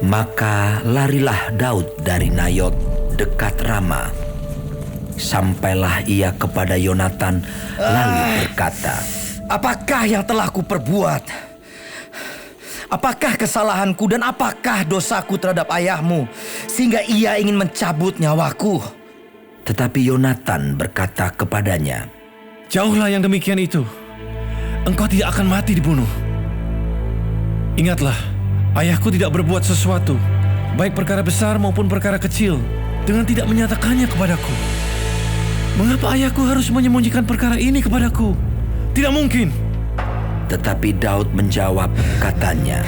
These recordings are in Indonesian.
Maka larilah Daud dari Nayot dekat Rama. Sampailah ia kepada Yonatan lalu berkata, "Apakah yang telah kuperbuat? Apakah kesalahanku dan apakah dosaku terhadap ayahmu sehingga ia ingin mencabut nyawaku?" Tetapi Yonatan berkata kepadanya, "Jauhlah yang demikian itu. Engkau tidak akan mati dibunuh. Ingatlah, ayahku tidak berbuat sesuatu, baik perkara besar maupun perkara kecil, dengan tidak menyatakannya kepadaku. Mengapa ayahku harus menyembunyikan perkara ini kepadaku? Tidak mungkin." Tetapi Daud menjawab katanya,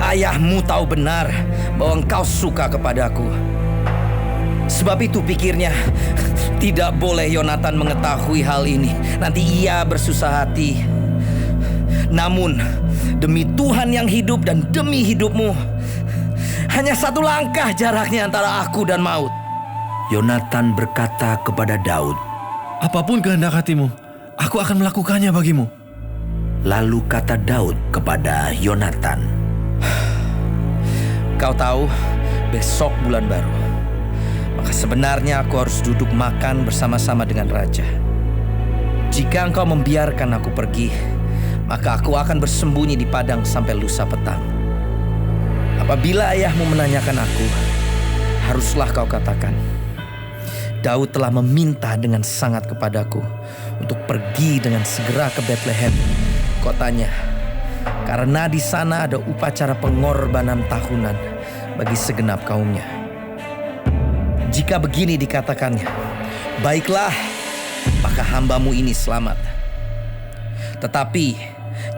Ayahmu tahu benar bahwa engkau suka kepadaku. Sebab itu pikirnya, tidak boleh Yonatan mengetahui hal ini. Nanti ia bersusah hati. Namun demi Tuhan yang hidup dan demi hidupmu, hanya satu langkah jaraknya antara aku dan maut." Yonatan berkata kepada Daud, "Apapun kehendak hatimu, aku akan melakukannya bagimu." Lalu kata Daud kepada Yonatan, "Kau tahu, besok bulan baru. Maka sebenarnya aku harus duduk makan bersama-sama dengan raja. Jika engkau membiarkan aku pergi, maka aku akan bersembunyi di padang sampai lusa petang. Apabila ayahmu menanyakan aku, haruslah kau katakan, Daud telah meminta dengan sangat kepadaku untuk pergi dengan segera ke Betlehem, kotanya, karena di sana ada upacara pengorbanan tahunan bagi segenap kaumnya. Jika begini dikatakannya, baiklah, maka hambamu ini selamat. Tetapi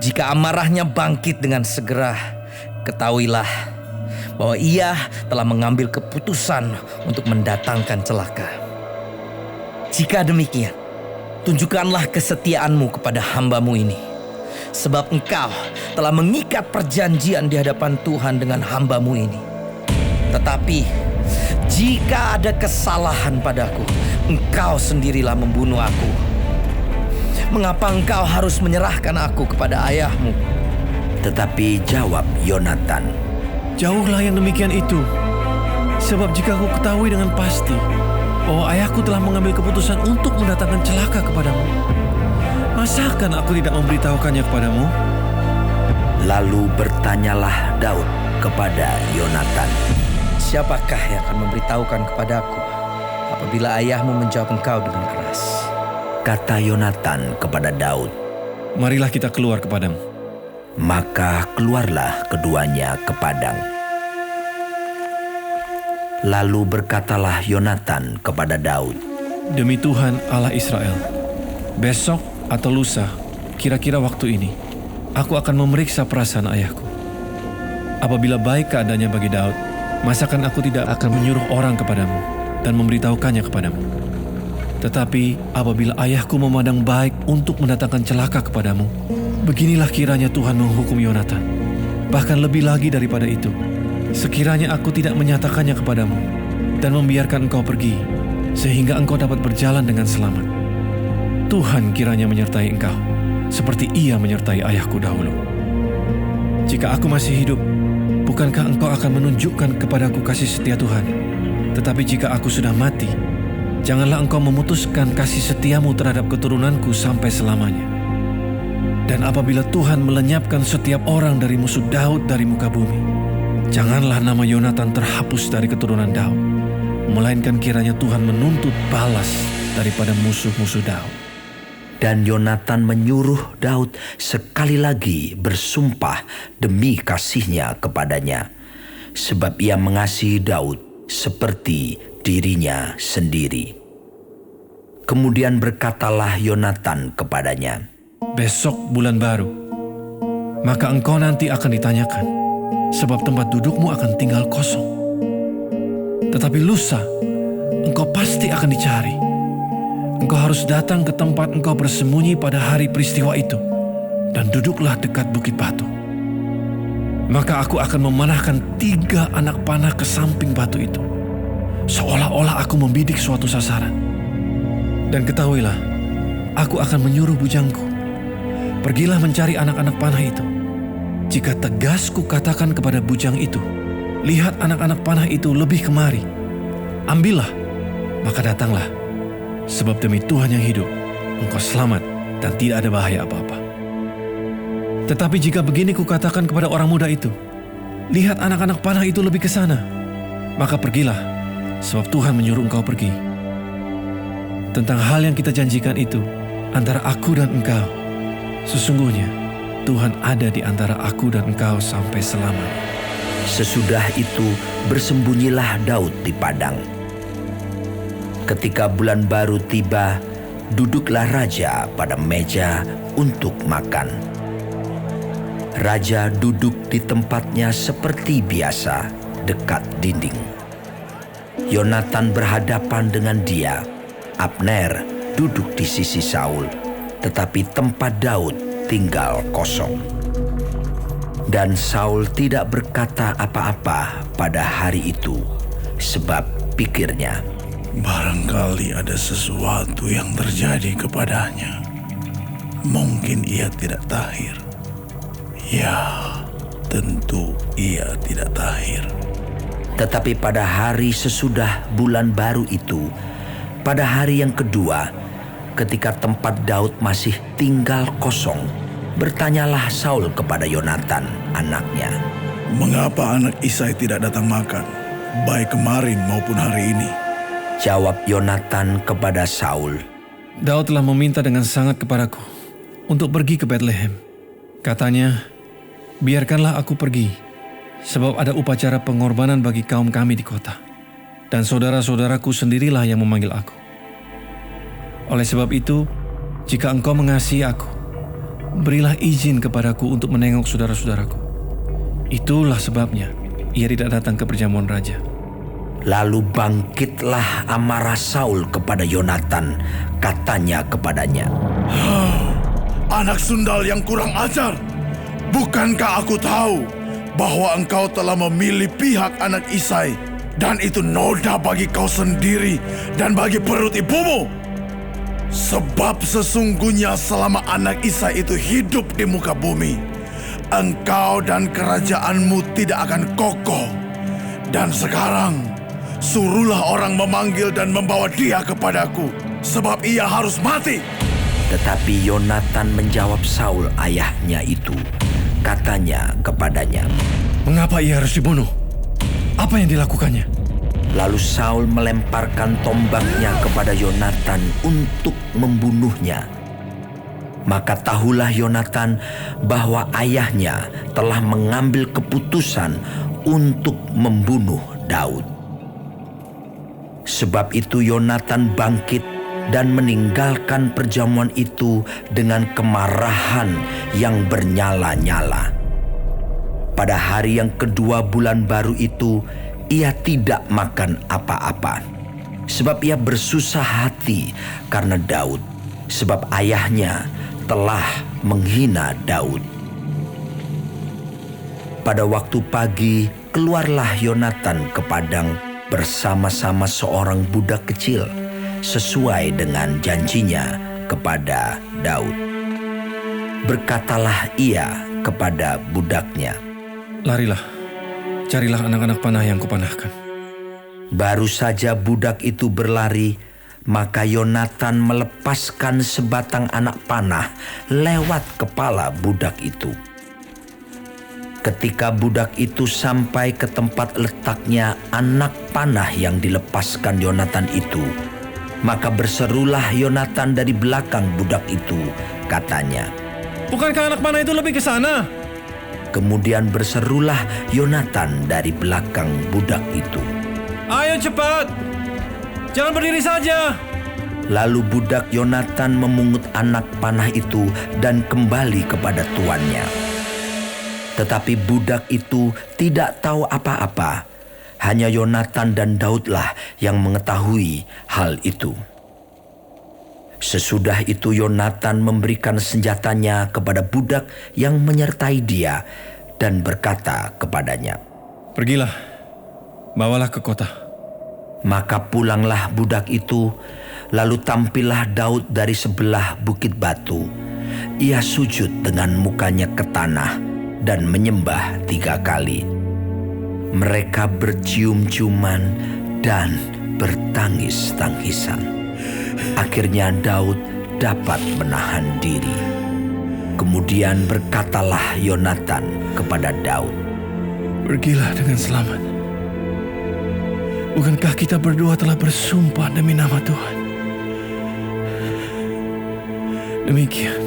jika amarahnya bangkit dengan segera, ketahuilah bahwa ia telah mengambil keputusan untuk mendatangkan celaka. Jika demikian, tunjukkanlah kesetiaanmu kepada hambamu ini, sebab engkau telah mengikat perjanjian di hadapan Tuhan dengan hambamu ini. Tetapi jika ada kesalahan padaku, engkau sendirilah membunuh aku. Mengapa engkau harus menyerahkan aku kepada ayahmu?" Tetapi jawab Yonatan, "Jauhlah yang demikian itu. Sebab jika aku ketahui dengan pasti bahwa ayahku telah mengambil keputusan untuk mendatangkan celaka kepadamu, masakan aku tidak memberitahukannya kepadamu?" Lalu bertanyalah Daud kepada Yonatan, "Siapakah yang akan memberitahukan kepadaku apabila ayahmu menjawab engkau dengan keras?" Kata Yonatan kepada Daud. "Marilah kita keluar ke padang." Maka keluarlah keduanya ke padang. Lalu berkatalah Yonatan kepada Daud, "Demi Tuhan Allah Israel, besok atau lusa, kira-kira waktu ini, aku akan memeriksa perasaan ayahku. Apabila baik keadaannya bagi Daud, masakan aku tidak akan menyuruh orang kepadamu dan memberitahukannya kepadamu. Tetapi apabila ayahku memandang baik untuk mendatangkan celaka kepadamu, beginilah kiranya Tuhan menghukum Yonatan. Bahkan lebih lagi daripada itu, sekiranya aku tidak menyatakannya kepadamu dan membiarkan engkau pergi, sehingga engkau dapat berjalan dengan selamat. Tuhan kiranya menyertai engkau, seperti ia menyertai ayahku dahulu. Jika aku masih hidup, bukankah engkau akan menunjukkan kepadaku kasih setia Tuhan? Tetapi jika aku sudah mati, janganlah engkau memutuskan kasih setiamu terhadap keturunanku sampai selamanya. Dan apabila Tuhan melenyapkan setiap orang dari musuh Daud dari muka bumi, janganlah nama Yonatan terhapus dari keturunan Daud, melainkan kiranya Tuhan menuntut balas daripada musuh-musuh Daud." Dan Yonatan menyuruh Daud sekali lagi bersumpah demi kasihnya kepadanya, sebab ia mengasihi Daud seperti dirinya sendiri. Kemudian berkatalah Yonatan kepadanya, "Besok bulan baru, maka engkau nanti akan ditanyakan, sebab tempat dudukmu akan tinggal kosong. Tetapi lusa, engkau pasti akan dicari. Engkau harus datang ke tempat engkau bersembunyi pada hari peristiwa itu, dan duduklah dekat bukit batu. Maka aku akan memanahkan 3 anak panah ke samping batu itu, seolah-olah aku membidik suatu sasaran. Dan ketahuilah, aku akan menyuruh bujangku, pergilah mencari anak-anak panah itu. jika tegas kukatakan kepada bujang itu, lihat anak-anak panah itu lebih kemari. Ambillah, maka datanglah. Sebab demi Tuhan yang hidup, engkau selamat dan tidak ada bahaya apa-apa. Tetapi jika begini kukatakan kepada orang muda itu, lihat anak-anak panah itu lebih ke sana, maka pergilah, sebab Tuhan menyuruh engkau pergi. Tentang hal yang kita janjikan itu, antara aku dan engkau, sesungguhnya Tuhan ada di antara aku dan engkau sampai selamanya. Sesudah itu bersembunyilah Daud di padang. Ketika bulan baru tiba, duduklah raja pada meja untuk makan. Raja duduk di tempatnya seperti biasa, dekat dinding. Yonatan berhadapan dengan dia. Abner duduk di sisi Saul, tetapi tempat Daud tinggal kosong. Dan Saul tidak berkata apa-apa pada hari itu, sebab pikirnya, barangkali ada sesuatu yang terjadi kepadanya. Mungkin ia tidak tahir. Ya, tentu ia tidak tahir. Tetapi pada hari sesudah bulan baru itu, pada hari yang kedua, ketika tempat Daud masih tinggal kosong, bertanyalah Saul kepada Yonatan, anaknya. Mengapa anak Isai tidak datang makan, baik kemarin maupun hari ini? Jawab Yonatan kepada Saul, Daud telah meminta dengan sangat kepadaku untuk pergi ke Betlehem. Katanya, biarkanlah aku pergi, sebab ada upacara pengorbanan bagi kaum kami di kota. Dan saudara-saudaraku sendirilah yang memanggil aku. Oleh sebab itu, jika engkau mengasihi aku, berilah izin kepadaku untuk menengok saudara-saudaraku. Itulah sebabnya ia tidak datang ke perjamuan raja. Lalu bangkitlah amarah Saul kepada Yonatan, katanya kepadanya, Anak sundal yang kurang ajar, bukankah aku tahu bahwa engkau telah memilih pihak anak Isai, dan itu noda bagi kau sendiri dan bagi perut ibumu? Sebab sesungguhnya selama anak Isai itu hidup di muka bumi, engkau dan kerajaanmu tidak akan kokoh. Dan sekarang, suruhlah orang memanggil dan membawa dia kepadaku, sebab ia harus mati. Tetapi Yonatan menjawab Saul ayahnya itu, katanya kepadanya, Mengapa ia harus dibunuh? Apa yang dilakukannya? Lalu Saul melemparkan tombaknya kepada Yonatan untuk membunuhnya. Maka tahulah Yonatan bahwa ayahnya telah mengambil keputusan untuk membunuh Daud. Sebab itu Yonatan bangkit dan meninggalkan perjamuan itu dengan kemarahan yang bernyala-nyala. Pada hari yang kedua bulan baru itu, ia tidak makan apa-apa. Sebab ia bersusah hati karena Daud, sebab ayahnya telah menghina Daud. Pada waktu pagi, keluarlah Yonatan ke padang bersama-sama seorang budak kecil, sesuai dengan janjinya kepada Daud. Berkatalah ia kepada budaknya, Larilah, carilah anak-anak panah yang kupanahkan. Baru saja budak itu berlari, maka Yonatan melepaskan sebatang anak panah lewat kepala budak itu. Ketika budak itu sampai ke tempat letaknya anak panah yang dilepaskan Yonatan itu, maka berserulah Yonatan dari belakang budak itu, katanya, Bukankah anak panah itu lebih ke sana? Kemudian berserulah Yonatan dari belakang budak itu, Ayo cepat, jangan berdiri saja. Lalu budak Yonatan memungut anak panah itu dan kembali kepada tuannya. Tetapi budak itu tidak tahu apa-apa. Hanya Yonatan dan Daudlah yang mengetahui hal itu. Sesudah itu Yonatan memberikan senjatanya kepada budak yang menyertai dia dan berkata kepadanya, Pergilah, bawalah ke kota. Maka pulanglah budak itu, lalu tampillah Daud dari sebelah bukit batu. Ia sujud dengan mukanya ke tanah dan menyembah 3 kali. Mereka bercium-ciuman dan bertangis-tangisan. Akhirnya Daud dapat menahan diri. Kemudian berkatalah Yonatan kepada Daud, Pergilah dengan selamat. Bukankah kita berdua telah bersumpah demi nama Tuhan? Demikian,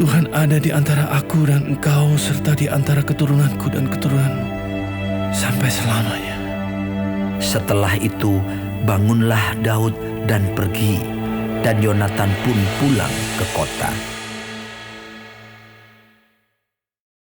Tuhan ada di antara aku dan engkau serta di antara keturunanku dan keturunanmu sampai selamanya. Setelah itu bangunlah Daud dan pergi, dan Yonatan pun pulang ke kota.